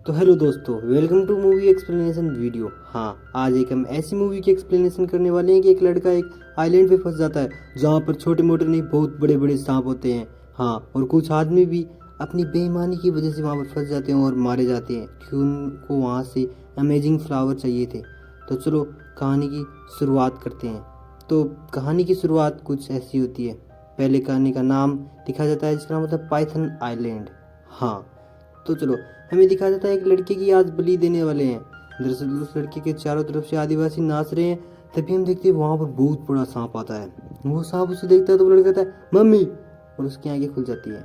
तो हेलो दोस्तों, welcome to movie explanation video. हाँ, आज एक हम ऐसी मूवी की एक्सप्लेनेशन करने वाले हैं कि एक लड़का एक आइलैंड पे फंस जाता है जहाँ पर छोटे मोटे नहीं बहुत बड़े बड़े सांप होते हैं। हाँ, और कुछ आदमी भी अपनी बेईमानी की वजह से वहाँ पर फंस जाते हैं और मारे जाते हैं क्योंकि उनको वहाँ से अमेजिंग फ्लावर चाहिए थे। तो चलो कहानी की शुरुआत करते हैं। तो कहानी की शुरुआत कुछ ऐसी होती है। पहले कहानी का नाम लिखा जाता है जिसका नाम होता है पाइथन आइलैंड। हाँ, तो चलो हमें दिखाया जाता है एक लड़के की आज बलि देने वाले हैं। दरअसल उस लड़के के चारों तरफ से आदिवासी नाच रहे हैं। तभी हम देखते हैं वहां पर बहुत बड़ा सांप आता है। वो सांप उसे देखता है तो वो लड़का कहता है मम्मी, और उसकी आंखें खुल जाती है।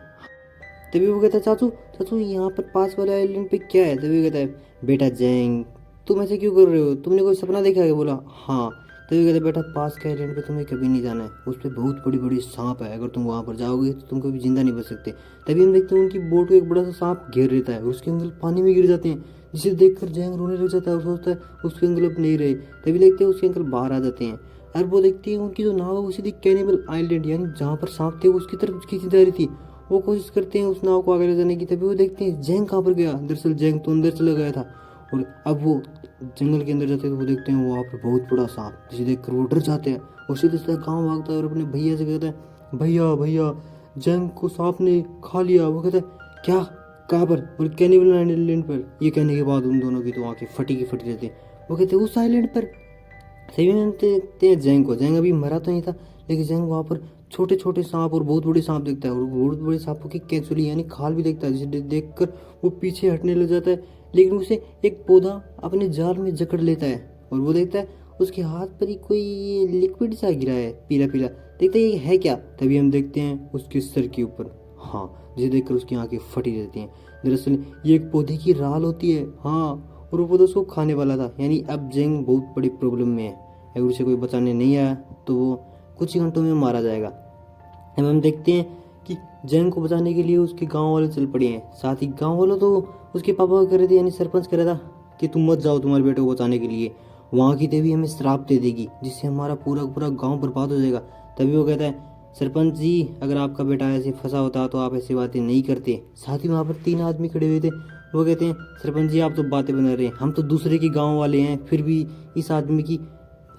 तभी वो कहता है चाचू चाचू यहाँ पर पास वाले आइलैंड पे क्या है। तभी वो कहता है बेटा जैंग, तुम ऐसे क्यों कर रहे हो, तुमने कोई सपना देखा है। बोला हाँ। तभी कहते बेटा पास के आइलैंड पे तुम्हें कभी नहीं जाना है, उस पर बहुत बड़ी बड़ी सांप है, अगर तुम वहाँ पर जाओगे तो तुम कभी जिंदा नहीं बच सकते। तभी हम देखते हैं उनकी बोट को एक बड़ा सा सांप घेर लेता है और उसके अंकल पानी में गिर जाते हैं, जिसे देखकर जैंग रोने लग जाता है और सोचता है उसके अंकल अब नहीं रहे। तभी देखते हैं उसके अंकल बाहर आ जाते हैं और वो देखती है उनकी जो नाव है वो सीधी कैनिबल आइलैंड यानी जहाँ पर सांप थे उसकी तरफ खींची जा रही थी। वो कोशिश करते हैं उस नाव को आगे ले जाने की। तभी वो देखते हैं जैंग कहाँ पर गया। दरअसल जैंग तो अंदर चला गया था और अब वो जंगल के अंदर जाते हैं तो वो देखते हैं वहाँ पर बहुत बड़ा सांप, जिसे देखकर वो डर जाते हैं और सीधे सीधे गाँव भागता है और अपने भैया से कहता है भैया भैया जंग को सांप ने खा लिया। वो कहता है क्या, कहाँ पर। और कैनिबल आइलैंड पर। ये कहने के बाद उन दोनों की तो आंखें फटी की फटी रहती है। वो कहते हैं उस आइलैंड पर। सही में देखते हैं जैंग को। जैंग अभी मरा तो नहीं था लेकिन जैंग वहाँ पर छोटे छोटे सांप और बहुत बड़े सांप देखता है और बहुत बड़े सांपों की कैंसुली यानी खाल भी देखता है, जिसे देखकर वो पीछे हटने लग जाता है। लेकिन उसे एक पौधा अपने जाल में जकड़ लेता है और वो देखता है उसके हाथ पर ही कोई लिक्विड सा गिरा है पीला पीला। देखते हैं ये है क्या। तभी हम देखते हैं उसके सर के ऊपर। हाँ, जिसे देखकर उसकी आंखें फटी रहती हैं। दरअसल ये एक पौधे की राल होती है। हाँ, और वो पौधा उसको खाने वाला था। यानी अब जैंग बहुत बड़ी प्रॉब्लम में है। अगर उसे कोई बचाने नहीं आया तो वो कुछ ही घंटों में मारा जाएगा। अब हम देखते हैं कि जैंग को बचाने के लिए उसके गांव वाले चल पड़े हैं। साथ ही गांव वालों तो उसके पापा को कह रहे थे यानी सरपंच कह रहा था कि तुम मत जाओ तुम्हारे बेटे को बचाने के लिए, वहाँ की देवी हमें श्राप दे देगी जिससे हमारा पूरा पूरा गाँव बर्बाद हो जाएगा। तभी वो कहता है सरपंच जी अगर आपका बेटा ऐसे फंसा होता तो आप ऐसी बातें नहीं करते। साथ ही वहाँ पर 3 आदमी खड़े हुए थे। वो कहते हैं सरपंच जी आप तो बातें बना रहे हैं, हम तो दूसरे के गाँव वाले हैं, फिर भी इस आदमी की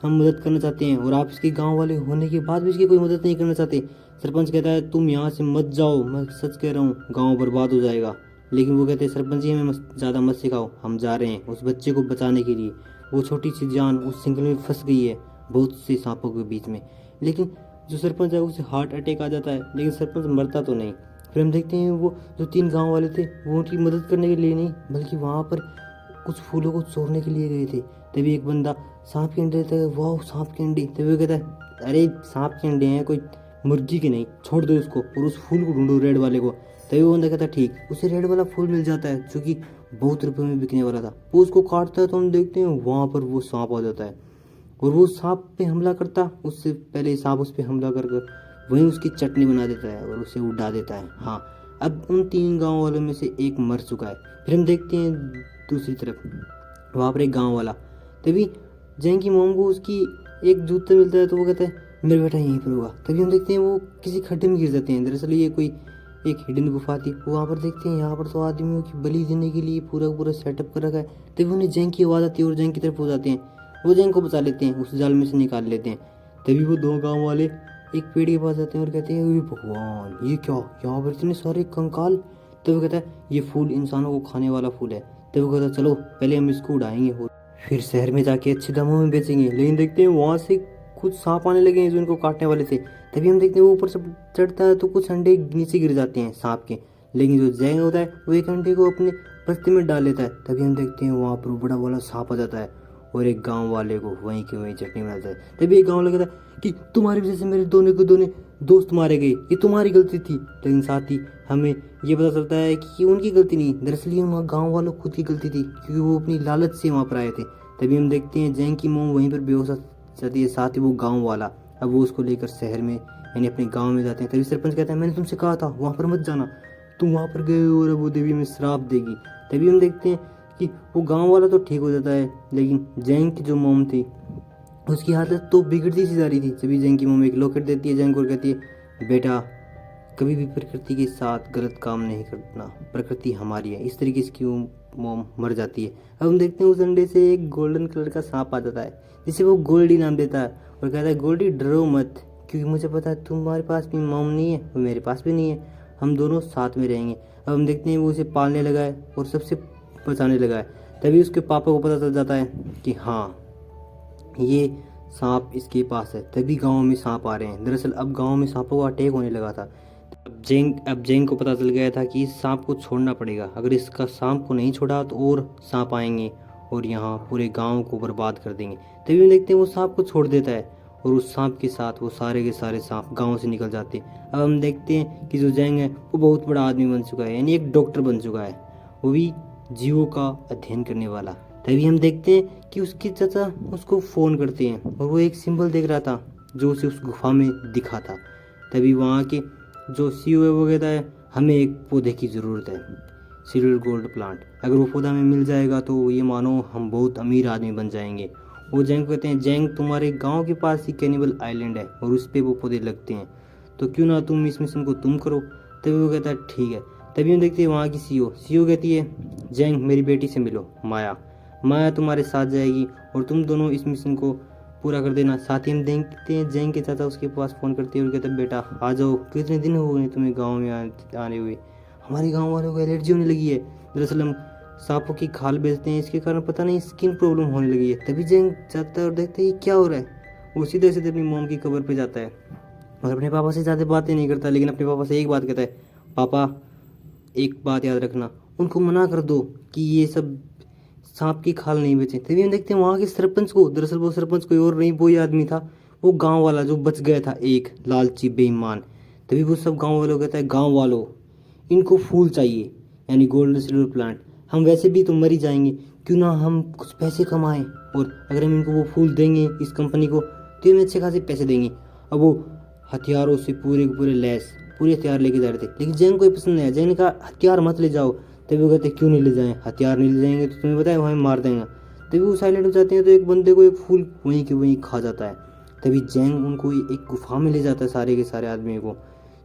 हम मदद करना चाहते हैं और आप इसके गांव वाले होने के बाद भी इसकी कोई मदद नहीं करना चाहते। सरपंच कहता है तुम यहाँ से मत जाओ, मैं सच कह रहा हूँ गांव बर्बाद हो जाएगा। लेकिन वो कहते हैं सरपंच जी हमें ज़्यादा मत सिखाओ, हम जा रहे हैं उस बच्चे को बचाने के लिए। वो छोटी सी जान उस सिंगल में फंस गई है बहुत से सांपों के बीच में। लेकिन जो सरपंच है उसे हार्ट अटैक आ जाता है लेकिन सरपंच मरता तो नहीं। फिर हम देखते हैं वो जो 3 गाँव वाले थे वो उनकी मदद करने के लिए नहीं बल्कि वहाँ पर कुछ फूलों को चोरने के लिए गए थे। तभी एक बंदा सांप के अंडे देता है, वाह सांप के अंडे। तभी वो कहता है अरे सांप के अंडे हैं कोई मुर्गी के नहीं, छोड़ दो उसको और उस फूल को ढूंढो रेड वाले को। तभी वो बंदा कहता है ठीक। उसे रेड वाला फूल मिल जाता है जो कि बहुत रुपए में बिकने वाला था। वो उसको काटता है तो हम देखते हैं वहाँ पर वो सांप आ जाता है और वो सांप पे हमला करता उससे पहले सांप उस पर हमला कर वहीं उसकी चटनी बना देता है और उसे उड़ा देता है। हाँ, अब उन 3 गाँव वालों में से एक मर चुका है। फिर हम देखते हैं दूसरी तरफ वहाँ पर एक गाँव वाला। तभी जैंग की मोम को उसकी एक जूता मिलता है तो वो कहता है मेरा बेटा यहीं पर होगा। तभी हम देखते हैं वो किसी खड्डे में गिर जाते हैं। दरअसल ये कोई एक हिडन गुफा थी। वो वहाँ पर देखते हैं यहाँ पर तो आदमियों की बलि देने के लिए पूरा पूरा सेटअप कर रखा है। तभी उन्हें जैंग की आवाज़ आती है और जैंग की तरफ हो जाते हैं। वो जैंग को बचा लेते हैं, उस जाल में से निकाल लेते हैं। तभी वो 2 गाँव वाले एक पेड़ के पास जाते हैं और कहते हैं भगवान ये क्या, यहाँ पर इतने सारे कंकाल। तभी वो कहता है ये फूल इंसानों को खाने वाला फूल है। तभी वो कहता है चलो पहले हम इसको उड़ाएंगे और फिर शहर में जाके अच्छे दामों में बेचेंगे। लेकिन देखते हैं वहाँ से कुछ सांप आने लगे हैं जो इनको काटने वाले थे। तभी हम देखते हैं वो ऊपर से चढ़ता है तो कुछ अंडे नीचे गिर जाते हैं सांप के। लेकिन जो जैंग होता है वो एक अंडे को अपने बस्ती में डाल लेता है। तभी हम देखते हैं वहाँ पर बड़ा वाला सांप आ जाता है और एक गाँव वाले को वहीं के वहीं चटनी बनाता है। तभी एक गाँव वाला कहता है कि तुम्हारी वजह से मेरे दोनों दोस्त मारे गए, ये तुम्हारी गलती थी। लेकिन साथ ही हमें ये पता चलता है कि ये उनकी गलती नहीं, दरअसल ये वहाँ गाँव वालों खुद की गलती थी क्योंकि वो अपनी लालच से वहाँ पर आए थे। तभी हम देखते हैं जैंग की मोम वहीं पर बेहोश जाती है, साथ ही वो गाँव वाला। अब वो उसको लेकर शहर में यानी अपने गाँव में जाते हैं। तभी सरपंच कहता है मैंने तुमसे कहा था वहाँ पर मत जाना, तुम वहाँ पर गए और अब वो देवी हमें श्राप देगी। तभी हम देखते हैं कि वो गाँव वाला तो ठीक हो जाता है लेकिन जैंग की जो मोम थी उसकी हालत तो बिगड़ती सी जा रही थी। तभी जैंग की मोम एक लॉकेट देती है जैंग को और कहती है बेटा कभी भी प्रकृति के साथ गलत काम नहीं करना, प्रकृति हमारी है। इस तरीके से उसकी मोम मर जाती है। अब हम देखते हैं उस अंडे से एक गोल्डन कलर का सांप आ जाता है, जिसे वो गोल्डी नाम देता है और कहता है गोल्डी डरो मत, क्योंकि मुझे पता है तुम्हारे पास भी मोम नहीं है और मेरे पास भी नहीं है, हम दोनों साथ में रहेंगे। अब हम देखते हैं वो उसे पालने लगा है और सबसे बचाने लगा है। तभी उसके पापा को पता चल जाता है कि हाँ, ये सांप इसके पास है। तभी गांव में सांप आ रहे हैं। दरअसल अब गांव में सांपों का अटैक होने लगा था। अब जेंग को पता चल गया था कि इस सांप को छोड़ना पड़ेगा। अगर इसका सांप को नहीं छोड़ा तो और सांप आएंगे और यहाँ पूरे गांव को बर्बाद कर देंगे। तभी हम देखते हैं वो सांप को छोड़ देता है और उस सांप के साथ वो सारे के सारे सांप गांव से निकल जाते हैं। अब हम देखते हैं कि जो जेंग है वो बहुत बड़ा आदमी बन चुका है, यानी एक डॉक्टर बन चुका है, वो भी जीवों का अध्ययन करने वाला। तभी हम देखते हैं कि उसके चाचा उसको फ़ोन करते हैं और वो एक सिंबल देख रहा था जो उसे उस गुफा में दिखा था। तभी वहाँ के जो सीईओ है वो कहता है हमें एक पौधे की ज़रूरत है, सिल्वर गोल्ड प्लांट। अगर वो पौधा हमें मिल जाएगा तो ये मानो हम बहुत अमीर आदमी बन जाएंगे। वो जेंग को कहते हैं जेंग तुम्हारे गांव के पास ही कैनिबल आइलैंड है और उस पर वो पौधे लगते हैं, तो क्यों ना तुम इस मिशन को तुम करो। तभी वो कहता है ठीक है। तभी हम देखते हैं वहाँ की सीईओ कहती है जेंग मेरी बेटी से मिलो, माया तुम्हारे साथ जाएगी और तुम दोनों इस मिशन को पूरा कर देना। साथ ही हम देखते हैं जेंग के चाचा उसके पास फ़ोन करते हैं और कहते हैं बेटा आ जाओ, कितने दिन हो गए तुम्हें गांव में आने हुए, हमारे गांव वालों को एलर्जी होने लगी है। दरअसल हम सांपों की खाल बेचते हैं, इसके कारण पता नहीं स्किन प्रॉब्लम होने लगी है। तभी जेंग जाता है और देखते हैं क्या हो रहा है। वो सीधे सीधे अपनी मोम की कब्र पे जाता है और अपने पापा से ज़्यादा बातें नहीं करता, लेकिन अपने पापा से एक बात कहता है पापा एक बात याद रखना, उनको मना कर दो कि ये सब सांप की खाल नहीं बेचे। तभी हम देखते हैं वहाँ के सरपंच को। दरअसल वो सरपंच कोई और नहीं, वही आदमी था, वो गांव वाला जो बच गया था, एक लालची बेईमान। तभी वो सब गांव वालों कहता है गांव वालों इनको फूल चाहिए, यानी गोल्ड सिल्वर प्लांट, हम वैसे भी तो मर ही जाएंगे, क्यों ना हम कुछ पैसे कमाएं, और अगर हम इनको वो फूल देंगे इस कंपनी को तो हमें अच्छे खासे पैसे देंगे। अब वो हथियारों से पूरे हथियार लेके जा रहे थे, लेकिन जेंग को ये पसंद नहीं आया। जेंग ने कहा हथियार मत ले जाओ। तभी वो कहते क्यों नहीं ले जाएं, हथियार नहीं ले जाएंगे तो तुम्हें पता है वहाँ मार देंगे। तभी वो साइलेंट हो जाते हैं तो एक बंदे को एक फूल वहीं के वहीं खा जाता है। तभी जेंग उनको एक गुफा में ले जाता है, सारे के सारे आदमियों को,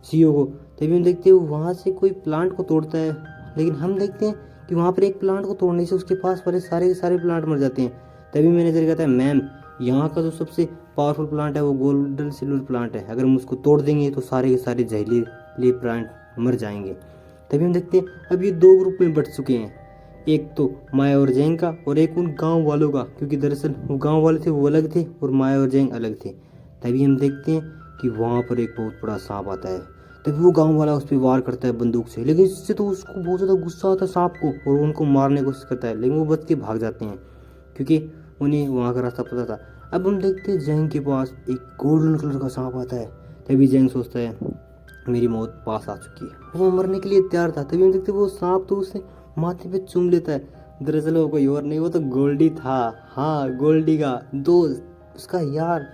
सीईओ को। तभी हम देखते हैं वहाँ से कोई प्लांट को तोड़ता है, लेकिन हम देखते हैं कि वहाँ पर एक प्लांट को तोड़ने से उसके पास वाले सारे के सारे प्लांट मर जाते हैं। तभी मैनेजर कहता है मैम यहाँ का जो सबसे पावरफुल प्लांट है वो गोल्डन सिल्वर प्लांट है, अगर हम उसको तोड़ देंगे तो सारे के सारे जहरीले प्लांट मर जाएंगे। तभी हम देखते हैं अब ये दो ग्रुप में बट चुके हैं, एक तो माया और जेंग का और एक उन गांव वालों का, क्योंकि दरअसल वो गांव वाले थे वो अलग थे और माया और जेंग अलग थे। तभी हम देखते हैं कि वहाँ पर एक बहुत बड़ा सांप आता है। तभी वो गांव वाला उस पर वार करता है बंदूक से, लेकिन इससे तो उसको बहुत ज़्यादा गुस्सा आता है सांप को और उनको मारने की कोशिश करता है, लेकिन वो बच के भाग जाते हैं क्योंकि उन्हें वहाँ का रास्ता पता था। अब हम देखते हैं जेंग के पास एक गोल्डन कलर का सांप आता है। तभी जेंग सोचता है मेरी मौत पास आ चुकी है, वो मरने के लिए तैयार था। तभी हम देखते वो सांप तो उसे माथे पे चूम लेता है। दरअसल वो कोई और नहीं, वो तो गोल्डी था। हाँ, गोल्डी का दोस्त, उसका यार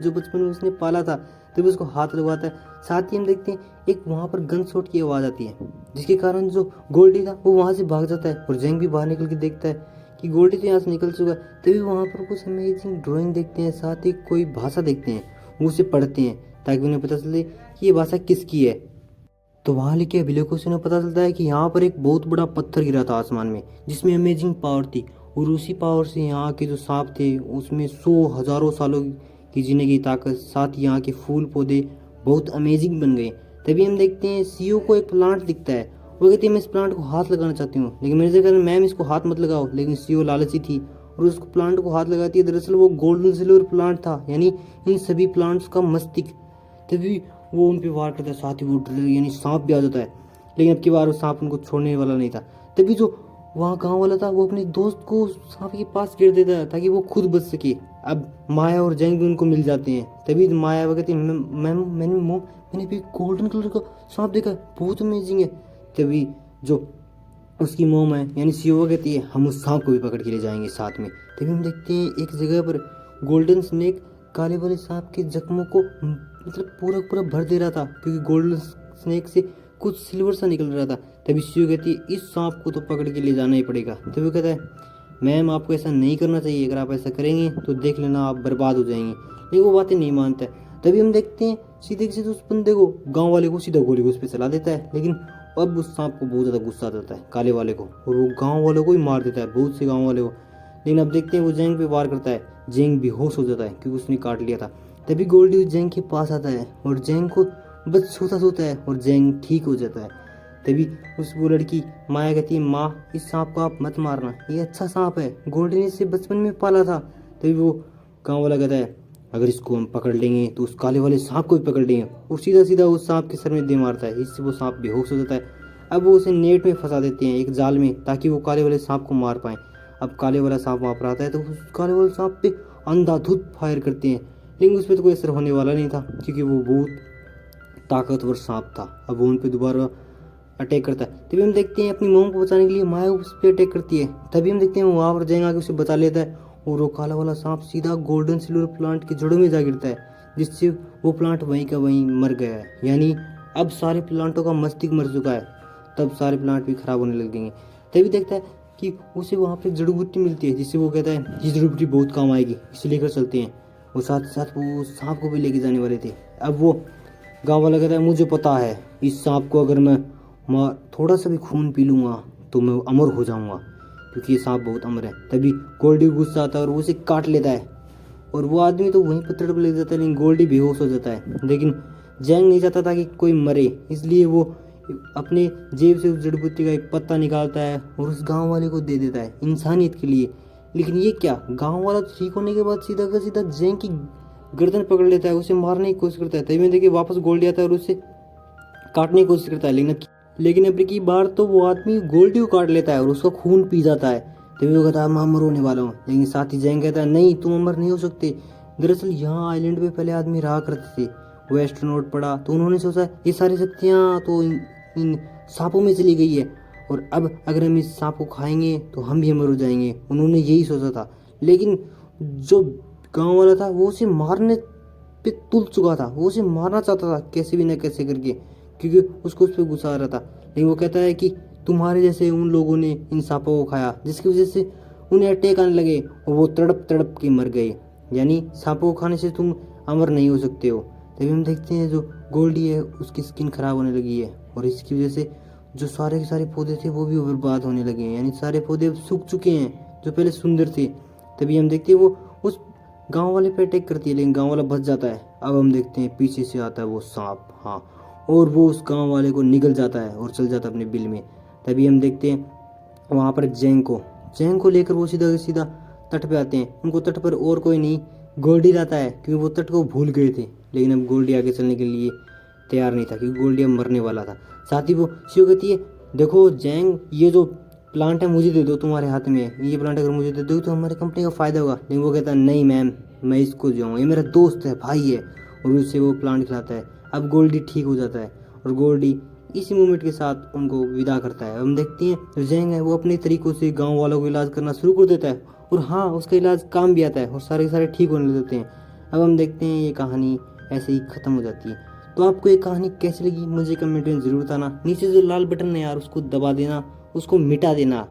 जो बचपन में उसने पाला था। तभी उसको हाथ लगवाता है। साथ ही हम देखते हैं एक वहाँ पर गन शॉट की आवाज़ आती है, जिसके कारण जो गोल्डी था वो वहाँ से भाग जाता है और जेंग भी बाहर निकल के देखता है कि गोल्डी तो यहाँ से निकल चुका है। तभी वहाँ पर कुछ अमेजिंग ड्राइंग देखते हैं, साथ ही कोई भाषा देखते हैं, वो उसे पढ़ते हैं ताकि उन्हें पता चले कि ये भाषा किसकी है। तो वहाँ लिखे अभिलेखों से उन्हें पता चलता है कि यहाँ पर एक बहुत बड़ा पत्थर गिरा था आसमान में, जिसमें अमेजिंग पावर थी, और उसी पावर से यहाँ के जो सांप थे उसमें हजारों सालों की जीने की ताकत, साथ ही यहाँ के फूल पौधे बहुत अमेजिंग बन गए। तभी हम देखते हैं सीईओ को एक प्लांट दिखता है, वो कहती है मैं इस प्लांट को हाथ लगाना चाहती हूँ, लेकिन मैनेजर कहते हैं मैम इसको हाथ मत लगाओ, लेकिन सीईओ लालची थी और उसको प्लांट को हाथ लगाती है। दरअसल वो गोल्डन सिल्वर प्लांट था, यानी इन सभी प्लांट्स का मस्तिष्क। तभी वो उन पे वार करता है, साथ ही वो यानी सांप भी आ जाता है, लेकिन अब की बार वो सांप उनको छोड़ने वाला नहीं था। तभी जो वहाँ गांव वाला था वो अपने दोस्त को सांप के पास गिर देता है ताकि वो खुद बच सके। अब माया और जेंग भी उनको मिल जाते हैं। तभी माया वो कहती है मैम मैंने भी गोल्डन कलर का सांप देखा है, बहुत अमेजिंग है। तभी जो उसकी मोम है यानी सीईओ कहती है हम उस सांप को भी पकड़ के ले जाएंगे साथ में। तभी हम देखते हैं एक जगह पर गोल्डन स्नेक काले वाले सांप के जख्मों को मतलब पूरा भर दे रहा था, क्योंकि गोल्डन स्नेक से कुछ सिल्वर सा निकल रहा था। तभी सीईओ कहती है इस सांप को तो पकड़ के ले जाना ही पड़ेगा। तभी वो कहता है मैम आपको ऐसा नहीं करना चाहिए, अगर आप ऐसा करेंगे तो देख लेना आप बर्बाद हो जाएंगे, लेकिन वो बातें नहीं मानता है। तभी हम देखते हैं सीधे से उस बंदे को, गांव वाले को, सीधा गोली को उस पर चला देता है। लेकिन अब उस सांप को बहुत ज़्यादा गुस्सा आ जाता है काले वाले को, और वो गांव वालों को ही मार देता है, बहुत से गांव वाले को। लेकिन अब देखते हैं वो जेंग पे वार करता है, जेंग बेहोश हो जाता है क्योंकि उसने काट लिया था। तभी गोल्डी उस जेंग के पास आता है और जेंग को बस सोता है और जेंग ठीक हो जाता है। तभी वो लड़की माया कहती है, माँ इस सांप को आप मत मारना, ये अच्छा सांप है, गोल्डी ने इसे बचपन में पाला था। तभी वो गाँव वाला कहता है, अगर इसको हम पकड़ लेंगे तो उस काले वाले सांप को भी पकड़ लेंगे। वो सीधा उस सांप के सर में दे मारता है, इससे वो सांप बेहोश हो जाता है। अब वो उसे नेट में फंसा देते हैं, एक जाल में, ताकि वो काले वाले सांप को मार पाए। अब काले वाला सांप वहाँ पर आता है तो उस काले वाले सांप पे अंधाधुंध फायर करते हैं, लेकिन उस पर तो कोई असर होने वाला नहीं था क्योंकि वो बहुत ताकतवर सांप था। अब वो उन पर दोबारा अटैक करता है। तभी हम देखते हैं अपनी मोम को बचाने के लिए माया उस पर अटैक करती है। तभी हम देखते हैं वहाँ पर जाएंगे आगे उसे बचा लेता है और वो काला वाला सांप सीधा गोल्डन सिल्वर प्लांट के जड़ों में जा गिरता है, जिससे वो प्लांट वहीं का वहीं मर गया है। यानी अब सारे प्लांटों का मस्तिष्क मर चुका है, तब सारे प्लांट भी खराब होने लगेंगे। तभी देखता है कि उसे वहाँ पे जड़ी बूटी मिलती है, जिससे वो कहता है ये जड़ी बूटी बहुत काम आएगी, इसे लेकर चलते हैं। और साथ साथ वो सांप को भी लेके जाने वाले थे। अब वो गाँव वाला कहता है, मुझे पता है इस सांप को अगर मैं थोड़ा सा भी खून पी लूँगा तो मैं अमर हो जाऊँगा, क्योंकि ये सांप बहुत अमर है। तभी गोल्डी गुस्सा आता है और वो उसे काट लेता है, और वो आदमी तो वहीं पर तड़प लग जाता है, लेकिन गोल्डी बेहोश हो जाता है। लेकिन जेंग नहीं चाहता था कि कोई मरे, इसलिए वो अपने जेब से उस जड़ी बूटी का एक पत्ता निकालता है और उस गांव वाले को दे देता है इंसानियत के लिए। लेकिन ये क्या, गांव वाला ठीक होने के बाद सीधा का सीधा जेंग की गर्दन पकड़ लेता है, उसे मारने की कोशिश करता है। तभी देखिए वापस गोल्डी आता है और उसे काटने की कोशिश करता है, लेकिन अब की बार तो वो आदमी गोल्डी को काट लेता है और उसका खून पी जाता है। तभी वो कहता है मैं अमर होने वाला हूँ, लेकिन साथ ही जेंग कहता है नहीं, तुम अमर नहीं हो सकते। दरअसल यहाँ आइलैंड पे पहले आदमी रहा करते थे, वो एस्ट्रोनॉट पड़ा तो उन्होंने सोचा ये सारी शक्तियाँ तो इन सांपों में चली गई है, और अब अगर हम इस सांप को खाएंगे तो हम भी अमर हो जाएंगे। उन्होंने यही सोचा था, लेकिन जो गाँव वाला था वो उसे मारने पे तुल चुका था, वो उसे मारना चाहता था कैसे भी न कैसे करके, क्योंकि उसको उस पर गुस्सा आ रहा था। लेकिन वो कहता है कि तुम्हारे जैसे उन लोगों ने इन सांपों को खाया, जिसकी वजह से उन्हें अटैक आने लगे और वो तड़प तड़प के मर गए। यानी सांपों को खाने से तुम अमर नहीं हो सकते हो। तभी हम देखते हैं जो गोल्डी है उसकी स्किन खराब होने लगी है, और इसकी वजह से जो सारे के सारे पौधे थे वो भी बर्बाद होने लगे हैं, यानी सारे पौधे सूख चुके हैं जो पहले सुंदर थे। तभी हम देखते हैं वो उस गाँव वाले पे अटैक करती है, लेकिन गाँव वाला बच जाता है। अब हम देखते हैं पीछे से आता है वो सांप, हाँ, और वो उस गांव वाले को निगल जाता है और चल जाता है अपने बिल में। तभी हम देखते हैं वहाँ पर जेंग को लेकर वो सीधा तट पे आते हैं। उनको तट पर और कोई नहीं, गोल्डी रहता है, क्योंकि वो तट को भूल गए थे। लेकिन अब गोल्डी आगे चलने के लिए तैयार नहीं था, क्योंकि गोल्डी अब मरने वाला था। साथ ही वो शिव कहती है, देखो जेंग, ये जो प्लांट है मुझे दे दो, तुम्हारे हाथ में है ये प्लांट, अगर मुझे दे दो तो हमारी कंपनी का फ़ायदा होगा। लेकिन वो कहता है नहीं मैम, मैं इसको जाऊँ, ये मेरा दोस्त है, भाई है, और उससे वो प्लांट खिलाता है। अब गोल्डी ठीक हो जाता है और गोल्डी इसी मूवमेंट के साथ उनको विदा करता है। हम देखते हैं जेंग है वो अपने तरीकों से गांव वालों को इलाज करना शुरू कर देता है, और हाँ, उसका इलाज काम भी आता है और सारे के सारे ठीक होने लग जाते हैं। अब हम देखते हैं ये कहानी ऐसे ही ख़त्म हो जाती है। तो आपको ये कहानी कैसी लगी मुझे कमेंट में ज़रूर बताना। नीचे जो लाल बटन है यार उसको दबा देना, उसको मिटा देना।